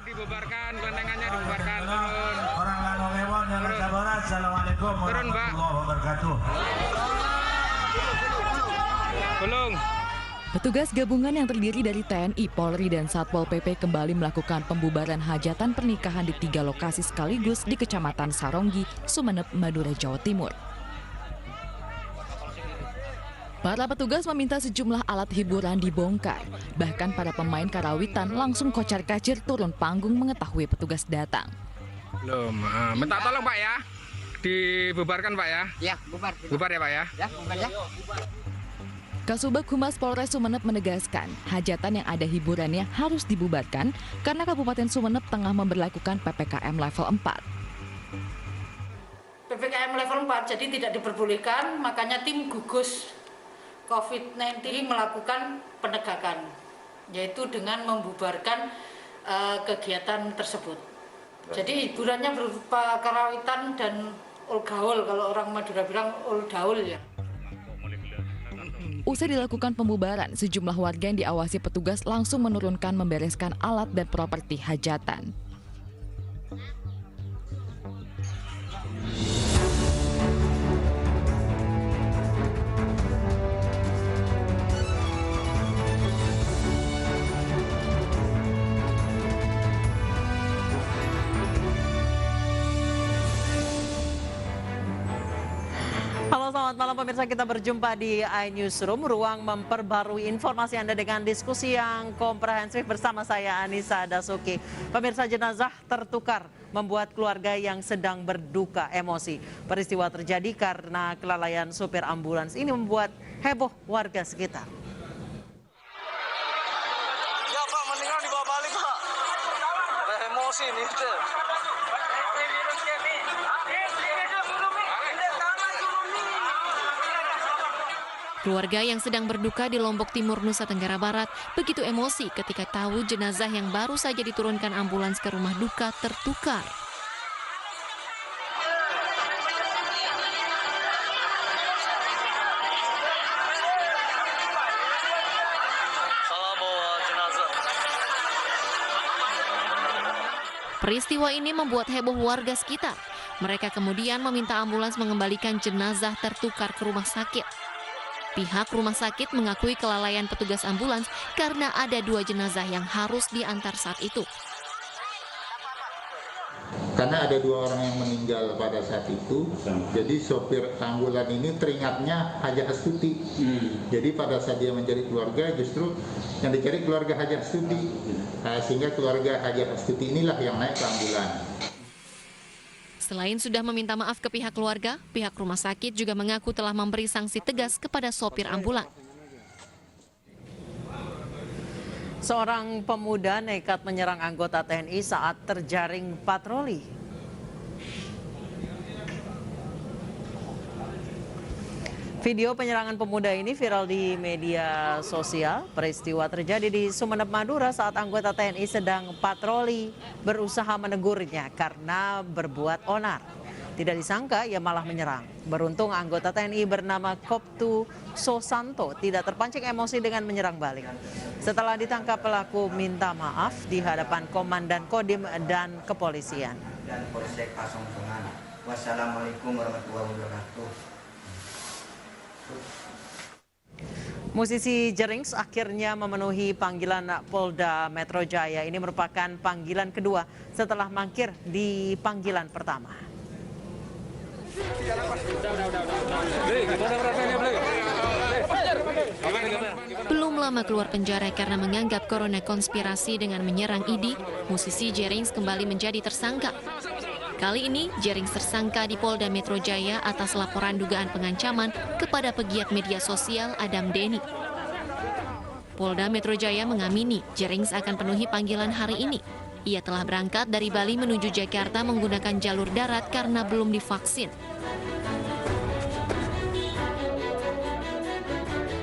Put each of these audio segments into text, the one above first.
Dibubarkan, kelentengannya dibubarkan. Turun. Orang Lanowewon yang bersabar. Assalamualaikum warahmatullahi wabarakatuh. Belum. Petugas gabungan yang terdiri dari TNI, Polri, dan Satpol PP kembali melakukan pembubaran hajatan pernikahan di 3 lokasi sekaligus di Kecamatan Saronggi, Sumeneb, Madura, Jawa Timur. Para petugas meminta sejumlah alat hiburan dibongkar. Bahkan para pemain karawitan langsung kocar-kacir turun panggung mengetahui petugas datang. Belum. Minta tolong Pak ya. Dibubarkan Pak ya. Ya, bubar. Bubar ya Pak ya. Ya, bubar ya. Kasubag Humas Polres Sumeneb menegaskan, hajatan yang ada hiburannya harus dibubarkan karena Kabupaten Sumeneb tengah memberlakukan PPKM level 4. PPKM level 4 jadi tidak diperbolehkan, makanya tim gugus COVID-19 melakukan penegakan, yaitu dengan membubarkan kegiatan tersebut. Jadi hiburannya berupa karawitan dan ulgaul, kalau orang Madura bilang uldaul ya. Usai dilakukan pembubaran, sejumlah warga yang diawasi petugas langsung menurunkan membereskan alat dan properti hajatan. Halo, selamat malam pemirsa, kita berjumpa di iNewsroom, ruang memperbarui informasi Anda dengan diskusi yang komprehensif bersama saya Anissa Dasuki. Pemirsa, jenazah tertukar membuat keluarga yang sedang berduka emosi. Peristiwa terjadi karena kelalaian supir ambulans ini membuat heboh warga sekitar. Ya Pak, meninggal dibawa balik Pak. Emosi nih. Keluarga yang sedang berduka di Lombok Timur, Nusa Tenggara Barat begitu emosi ketika tahu jenazah yang baru saja diturunkan ambulans ke rumah duka tertukar. Salah bawa jenazah. Peristiwa ini membuat heboh warga sekitar. Mereka kemudian meminta ambulans mengembalikan jenazah tertukar ke rumah sakit. Pihak rumah sakit mengakui kelalaian petugas ambulans karena ada 2 jenazah yang harus diantar saat itu. Karena ada 2 orang yang meninggal pada saat itu, jadi sopir ambulan ini teringatnya Haja Astuti. Jadi pada saat dia mencari keluarga, justru yang dicari keluarga Haja Astuti. Sehingga keluarga Haja Astuti inilah yang naik ke ambulan. Selain sudah meminta maaf ke pihak keluarga, pihak rumah sakit juga mengaku telah memberi sanksi tegas kepada sopir ambulan. Seorang pemuda nekat menyerang anggota TNI saat terjaring patroli. Video penyerangan pemuda ini viral di media sosial. Peristiwa terjadi di Sumeneb, Madura saat anggota TNI sedang patroli berusaha menegurnya karena berbuat onar. Tidak disangka ia malah menyerang. Beruntung anggota TNI bernama Koptu Sosanto tidak terpancing emosi dengan menyerang balik. Setelah ditangkap, pelaku minta maaf di hadapan Komandan Kodim dan kepolisian. Dan Polsek Pasongsungan. Wassalamualaikum warahmatullahi wabarakatuh. Musisi Jerings akhirnya memenuhi panggilan Polda Metro Jaya. Ini merupakan panggilan kedua setelah mangkir di panggilan pertama. Belum lama keluar penjara karena menganggap corona konspirasi dengan menyerang ID, musisi Jerings kembali menjadi tersangka. Kali ini, Jerings tersangka di Polda Metro Jaya atas laporan dugaan pengancaman kepada pegiat media sosial Adam Denny. Polda Metro Jaya mengamini Jerings akan penuhi panggilan hari ini. Ia telah berangkat dari Bali menuju Jakarta menggunakan jalur darat karena belum divaksin.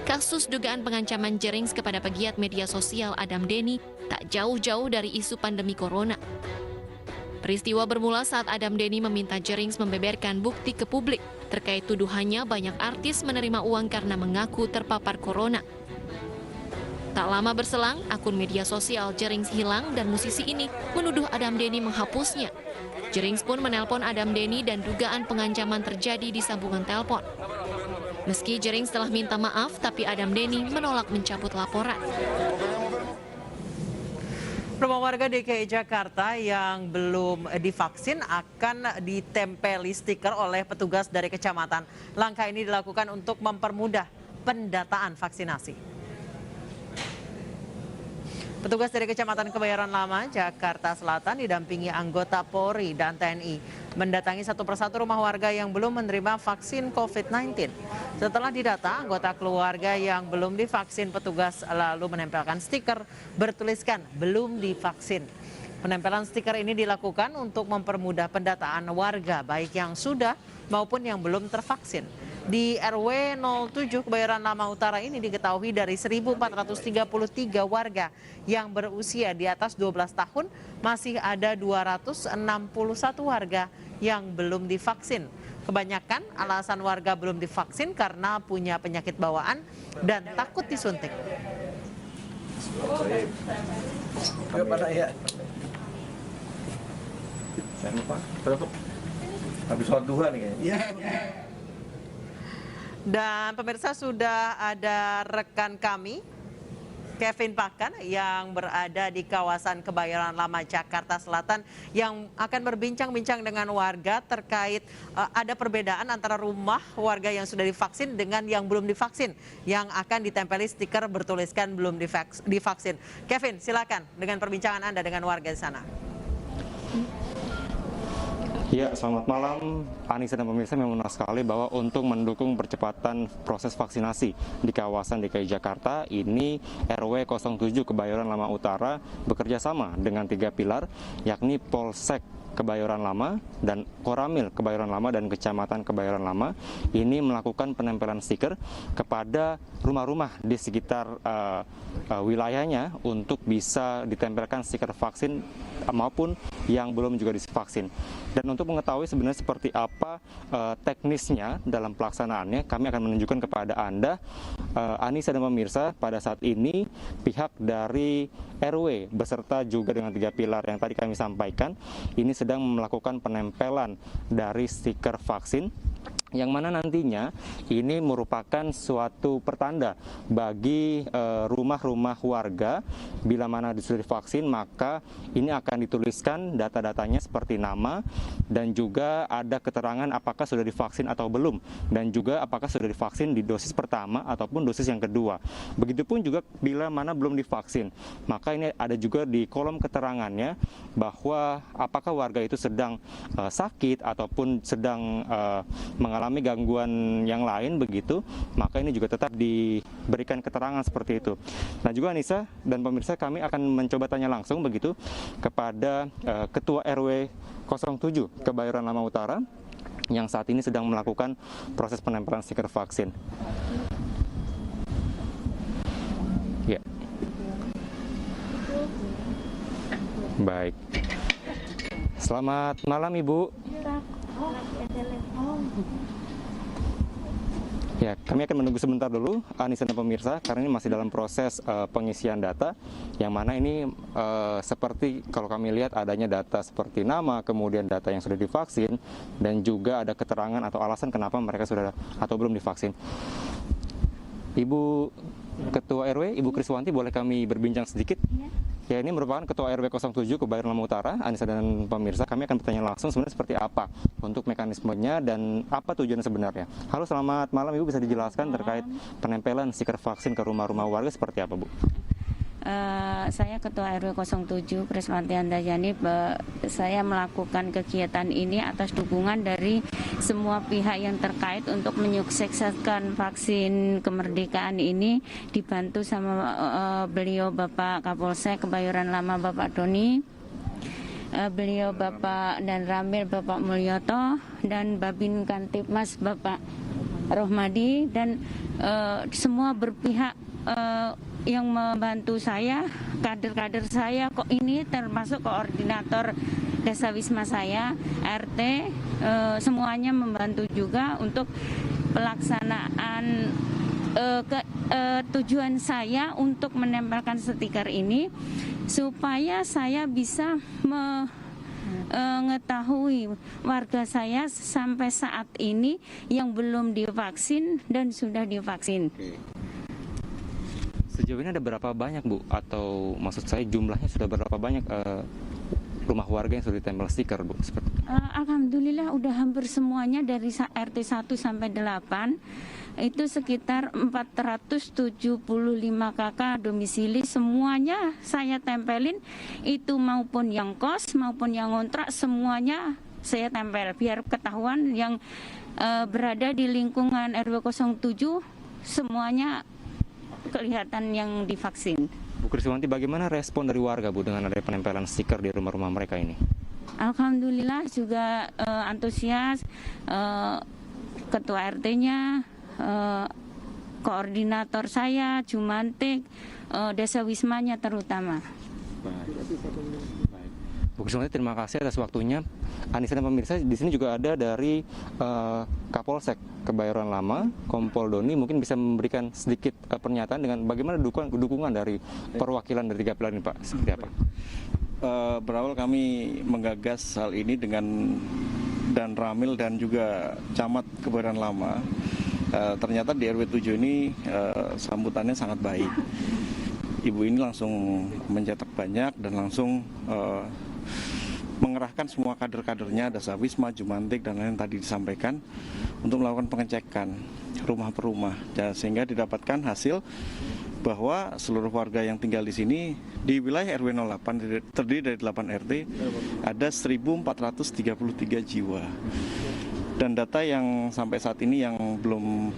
Kasus dugaan pengancaman Jerings kepada pegiat media sosial Adam Denny tak jauh-jauh dari isu pandemi corona. Peristiwa bermula saat Adam Denny meminta Jerings membeberkan bukti ke publik terkait tuduhannya banyak artis menerima uang karena mengaku terpapar corona. Tak lama berselang, akun media sosial Jerings hilang dan musisi ini menuduh Adam Denny menghapusnya. Jerings pun menelpon Adam Denny dan dugaan pengancaman terjadi di sambungan telepon. Meski Jerings telah minta maaf, tapi Adam Denny menolak mencabut laporan. Rumah warga DKI Jakarta yang belum divaksin akan ditempeli stiker oleh petugas dari kecamatan. Langkah ini dilakukan untuk mempermudah pendataan vaksinasi. Petugas dari Kecamatan Kebayoran Lama, Jakarta Selatan didampingi anggota Polri dan TNI mendatangi satu persatu rumah warga yang belum menerima vaksin COVID-19. Setelah didata, anggota keluarga yang belum divaksin, petugas lalu menempelkan stiker bertuliskan belum divaksin. Penempelan stiker ini dilakukan untuk mempermudah pendataan warga baik yang sudah maupun yang belum tervaksin. Di RW 07 Kebayoran Lama Utara ini diketahui dari 1.433 warga yang berusia di atas 12 tahun, masih ada 261 warga yang belum divaksin. Kebanyakan alasan warga belum divaksin karena punya penyakit bawaan dan takut disuntik. Habis sholat duha nih kayaknya. Dan pemirsa, sudah ada rekan kami, Kevin Pakan, yang berada di kawasan Kebayoran Lama, Jakarta Selatan, yang akan berbincang-bincang dengan warga terkait ada perbedaan antara rumah warga yang sudah divaksin dengan yang belum divaksin, yang akan ditempeli stiker bertuliskan belum divaksin. Kevin, silakan dengan perbincangan Anda dengan warga di sana. Ya, selamat malam Anissa dan pemirsa. Memang benar sekali bahwa untuk mendukung percepatan proses vaksinasi di kawasan DKI Jakarta ini, RW 07 Kebayoran Lama Utara bekerja sama dengan 3 pilar, yakni Polsek Kebayoran Lama dan Koramil Kebayoran Lama dan Kecamatan Kebayoran Lama ini melakukan penempelan stiker kepada rumah-rumah di sekitar wilayahnya untuk bisa ditempelkan stiker vaksin maupun yang belum juga divaksin. Dan untuk mengetahui sebenarnya seperti apa teknisnya dalam pelaksanaannya, kami akan menunjukkan kepada Anda, Anissa dan pemirsa, pada saat ini pihak dari RW beserta juga dengan 3 pilar yang tadi kami sampaikan ini sedang melakukan penempelan dari stiker vaksin, yang mana nantinya ini merupakan suatu pertanda bagi rumah-rumah warga. Bila mana sudah divaksin, maka ini akan dituliskan data-datanya seperti nama dan juga ada keterangan apakah sudah divaksin atau belum, dan juga apakah sudah divaksin di dosis pertama ataupun dosis yang kedua. Begitupun juga bila mana belum divaksin, maka ini ada juga di kolom keterangannya bahwa apakah warga itu sedang sakit ataupun sedang mengalami gangguan yang lain begitu, maka ini juga tetap diberikan keterangan seperti itu. Nah juga Anissa dan pemirsa, kami akan mencoba tanya langsung begitu kepada Ketua RW 07 Kebayoran Lama Utara yang saat ini sedang melakukan proses penempelan stiker vaksin. Ya. Baik. Selamat malam Ibu. Ya, kami akan menunggu sebentar dulu Anissa dan pemirsa, karena ini masih dalam proses pengisian data, yang mana ini seperti kalau kami lihat adanya data seperti nama, kemudian data yang sudah divaksin, dan juga ada keterangan atau alasan kenapa mereka sudah atau belum divaksin. Ibu Ketua RW, Ibu Kriswanti, boleh kami berbincang sedikit? Ya, ini merupakan Ketua RW 07 Kebayoran Lama Utara. Anissa dan pemirsa, kami akan bertanya langsung sebenarnya seperti apa untuk mekanismenya dan apa tujuannya sebenarnya. Halo, selamat malam Ibu, bisa dijelaskan terkait penempelan stiker vaksin ke rumah-rumah warga seperti apa, Bu? Saya Ketua RW 07 Kriswanti Handayani. Saya melakukan kegiatan ini atas dukungan dari semua pihak yang terkait untuk menyukseskan vaksin kemerdekaan ini, dibantu sama beliau Bapak Kapolsek Kebayoran Lama Bapak Doni, beliau Bapak dan Ramil Bapak Mulyoto, dan Babin Kantipmas Bapak Rohmadi, dan semua berpihak yang membantu saya, kader-kader saya kok ini, termasuk koordinator Desa Wisma saya, RT, semuanya membantu juga untuk pelaksanaan tujuan saya untuk menempelkan stiker ini supaya saya bisa mengetahui warga saya sampai saat ini yang belum divaksin dan sudah divaksin. Sejauh ini ada berapa banyak, Bu? Atau maksud saya jumlahnya sudah berapa banyak rumah warga yang sudah ditempel stiker, Bu? Alhamdulillah udah hampir semuanya dari RT 1 sampai 8. Itu sekitar 475 KK domisili, semuanya saya tempelin, itu maupun yang kos maupun yang ngontrak semuanya saya tempel biar ketahuan yang berada di lingkungan RW 07 semuanya kelihatan yang divaksin. Bu Kriswanti, bagaimana respon dari warga, Bu, dengan adanya penempelan stiker di rumah-rumah mereka ini? Alhamdulillah juga antusias, ketua RT-nya, koordinator saya, Jumantik, Desa Wismanya terutama. Bu Kriswanti, terima kasih atas waktunya. Anissa dan pemirsa, di sini juga ada dari Kapolsek Kebayoran Lama, Kompol Doni, mungkin bisa memberikan sedikit pernyataan dengan bagaimana dukungan dari perwakilan dari 3 pilar ini, Pak. Seperti apa? Berawal kami menggagas hal ini dengan Dan Ramil dan juga Camat Kebayoran Lama. Ternyata di RW 7 ini sambutannya sangat baik. Ibu ini langsung mencetak banyak dan langsung mengerahkan semua kader-kadernya, Desa Wisma, Jumantik, dan lain-lain tadi disampaikan untuk melakukan pengecekan rumah per rumah, sehingga didapatkan hasil bahwa seluruh warga yang tinggal di sini di wilayah RW 08 terdiri dari 8 RT ada 1.433 jiwa. Dan data yang sampai saat ini yang belum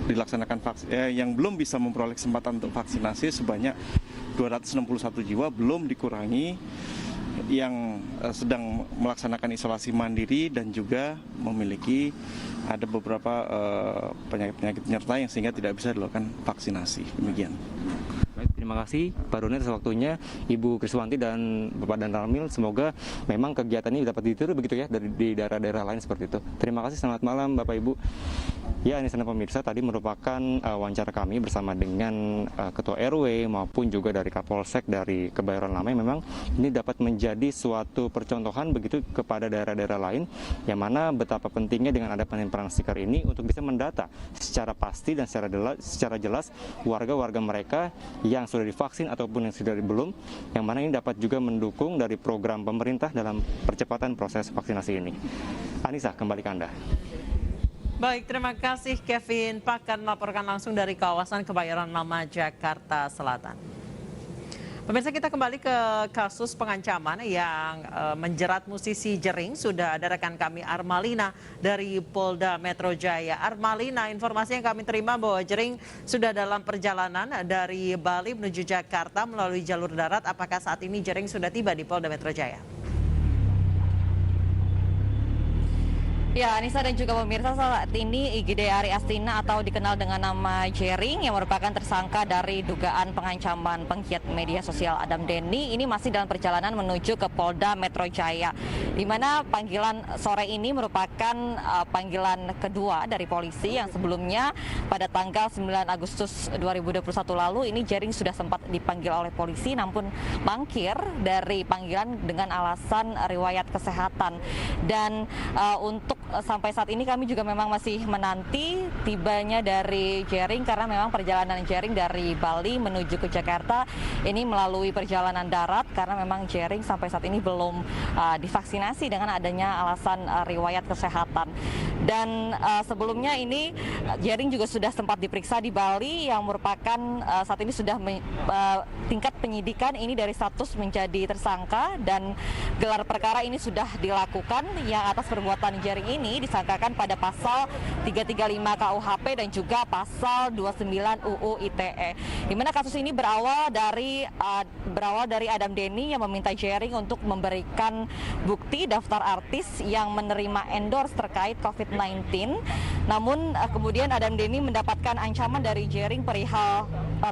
dilaksanakan yang belum bisa memperoleh kesempatan untuk vaksinasi sebanyak 261 jiwa, belum dikurangi yang sedang melaksanakan isolasi mandiri dan juga memiliki ada beberapa penyakit-penyakit penyerta yang sehingga tidak bisa dilakukan vaksinasi. Demikian. Baik, terima kasih Pak Doni atas waktunya, Ibu Kriswanti dan Bapak Dan Ramil. Semoga memang kegiatan ini dapat ditiru begitu ya di daerah-daerah lain seperti itu. Terima kasih, selamat malam Bapak Ibu. Ya, ini sana pemirsa, tadi merupakan wawancara kami bersama dengan Ketua RW maupun juga dari Kapolsek dari Kebayoran Lama, yang memang ini dapat menjadi suatu percontohan begitu kepada daerah-daerah lain, yang mana betapa pentingnya dengan ada penempelan stiker ini untuk bisa mendata secara pasti dan secara jelas warga-warga mereka yang sudah divaksin ataupun yang sudah belum, yang mana ini dapat juga mendukung dari program pemerintah dalam percepatan proses vaksinasi ini. Anissa, kembali ke Anda. Baik, terima kasih Kevin Pakan melaporkan langsung dari kawasan Kebayoran Lama, Jakarta Selatan. Pemirsa, kita kembali ke kasus pengancaman yang menjerat musisi Jering. Sudah ada rekan kami Armalina dari Polda Metro Jaya. Armalina, informasi yang kami terima bahwa Jering sudah dalam perjalanan dari Bali menuju Jakarta melalui jalur darat. Apakah saat ini Jering sudah tiba di Polda Metro Jaya? Ya, Anissa dan juga pemirsa, saat ini IGD Ari Astina atau dikenal dengan nama Jering yang merupakan tersangka dari dugaan pengancaman penggiat media sosial Adam Denny ini masih dalam perjalanan menuju ke Polda Metro Jaya, di mana panggilan sore ini merupakan panggilan kedua dari polisi yang sebelumnya pada tanggal 9 Agustus 2021 lalu ini Jering sudah sempat dipanggil oleh polisi namun mangkir dari panggilan dengan alasan riwayat kesehatan. Dan untuk sampai saat ini kami juga memang masih menanti tibanya dari Jering, karena memang perjalanan Jering dari Bali menuju ke Jakarta ini melalui perjalanan darat, karena memang Jering sampai saat ini belum divaksinasi dengan adanya alasan riwayat kesehatan. Dan sebelumnya ini Jering juga sudah sempat diperiksa di Bali yang merupakan saat ini sudah tingkat penyidikan ini dari status menjadi tersangka, dan gelar perkara ini sudah dilakukan yang atas perbuatan Jering ini disangkakan pada pasal 335 KUHP dan juga pasal 29 UU ITE. Di mana kasus ini berawal dari Adam Denny yang meminta Jering untuk memberikan bukti daftar artis yang menerima endorse terkait COVID-19 Namun kemudian Adam Denny mendapatkan ancaman dari Jering perihal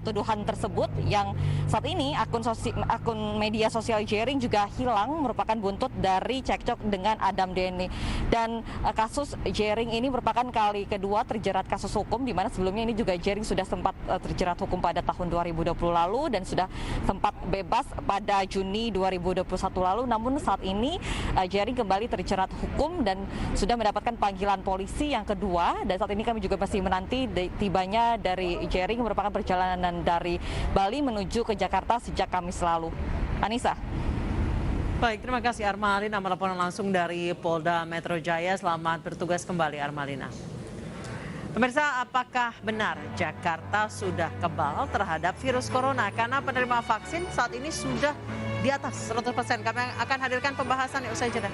tuduhan tersebut yang saat ini akun media sosial Jering juga hilang, merupakan buntut dari cekcok dengan Adam Denny. Dan kasus Jering ini merupakan kali kedua terjerat kasus hukum, di mana sebelumnya ini juga Jering sudah sempat terjerat hukum pada tahun 2020 lalu dan sudah sempat bebas pada Juni 2021 lalu. Namun saat ini Jering kembali terjerat hukum dan sudah mendapatkan panggilan polisi yang kedua. Dan saat ini kami juga masih menanti tibanya dari Jering, merupakan perjalanan dari Bali menuju ke Jakarta sejak Kamis lalu. Anissa. Baik, terima kasih Armalina melaporkan langsung dari Polda Metro Jaya. Selamat bertugas kembali Armalina. Pemirsa, apakah benar Jakarta sudah kebal terhadap virus corona? Karena penerima vaksin saat ini sudah di atas 100%. Kami akan hadirkan pembahasan usai jeda.